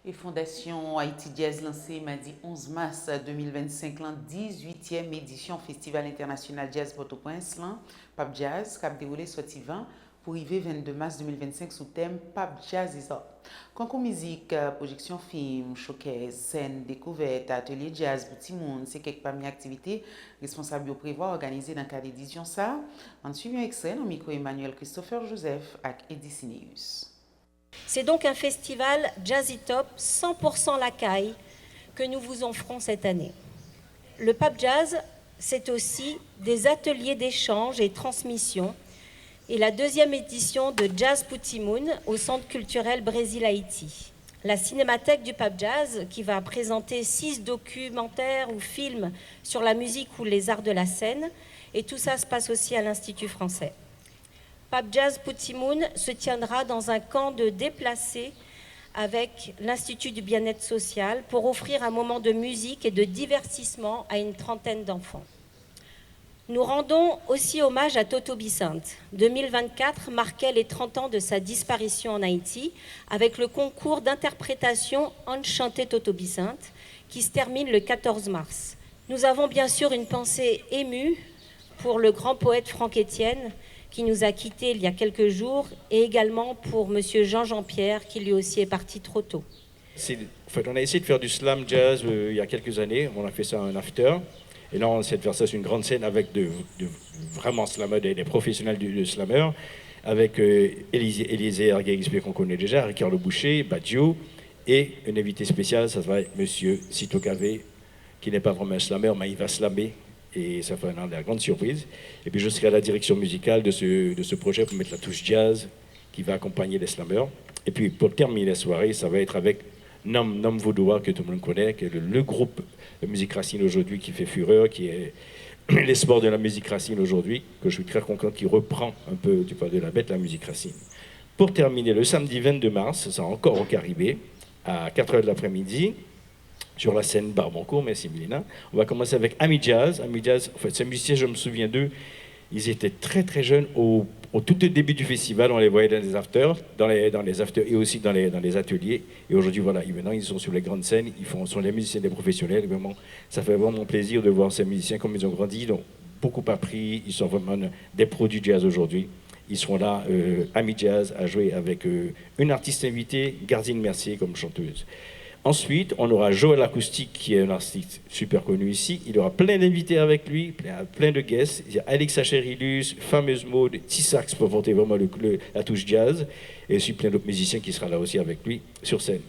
Et Fondation Haïti Jazz lancé mardi 11 mars 2025 la 18e édition Festival international Jazz Port-au-Prince, Pape Jazz, qui a déroulé sorti 20 pour arriver 22 mars 2025 sous thème Pape Jazz is up. Concours musique, projection film, showcase, scène, découverte, atelier jazz pour tout le monde, c'est quelques parmi les activités responsables au prévoir organisées dans le cadre d'édition ça. En suivant un extrait, au micro Emmanuel Christopher Joseph avec Edicineus. C'est donc un festival Jazzy Top 100% Lacaille que nous vous offrons cette année. Le Pape Jazz, c'est aussi des ateliers d'échange et transmission et la deuxième édition de Jazz Putimoun au Centre culturel Brésil-Haïti. La cinémathèque du Pape Jazz qui va présenter 6 documentaires ou films sur la musique ou les arts de la scène, et tout ça se passe aussi à l'Institut français. Pape Jazz Putimoun se tiendra dans un camp de déplacés avec l'Institut du bien-être social pour offrir un moment de musique et de divertissement à une trentaine d'enfants. Nous rendons aussi hommage à Toto Bicinte. 2024 marquait les 30 ans de sa disparition en Haïti avec le concours d'interprétation Enchanté Toto Bicinte qui se termine le 14 mars. Nous avons bien sûr une pensée émue pour le grand poète Franck Etienne qui nous a quittés il y a quelques jours, et également pour monsieur Jean Pierre, qui lui aussi est parti trop tôt. On a essayé de faire du slam jazz il y a quelques années, on a fait ça en after, et là on essaie de faire ça sur une grande scène avec de vraiment slammers, des professionnels du slammer, avec Élisée Arguet qu'on connaît déjà, Ricardo Boucher, Badio, et un invité spécial, ça va être monsieur Cito Gavé, qui n'est pas vraiment un slammer, mais il va slammer. Et ça fait une grande surprise. Et puis je serai à la direction musicale de ce projet pour mettre la touche jazz qui va accompagner les slammers. Et puis pour terminer la soirée, ça va être avec Nom Vaudois, que tout le monde connaît, qui est le groupe de musique racine aujourd'hui qui fait fureur, qui est l'espoir de la musique racine aujourd'hui, que je suis très content qui reprend un peu du pas de la bête la musique racine. Pour terminer, le samedi 22 mars, ça sera encore au Caribé, à 4h de l'après-midi, sur la scène Barbancourt, merci Mélina. On va commencer avec Ami Jazz. Ami Jazz, en fait, ces musiciens, je me souviens d'eux, ils étaient très très jeunes au tout début du festival. On les voyait dans les afters, dans les afters et aussi dans les ateliers. Et aujourd'hui, voilà, maintenant ils sont sur les grandes scènes, sont les musiciens des professionnels. Vraiment, ça fait vraiment plaisir de voir ces musiciens comme ils ont grandi, ils ont beaucoup appris, ils sont vraiment des produits jazz aujourd'hui. Ils seront là, Ami Jazz, à jouer avec une artiste invitée, Gardine Mercier comme chanteuse. Ensuite, on aura Joël Acoustique, qui est un artiste super connu ici. Il aura plein d'invités avec lui, plein de guests. Il y a Alexa Cherilus, Fameuse Mode, Tissax pour porter vraiment la touche jazz. Et aussi plein d'autres musiciens qui seront là aussi avec lui sur scène.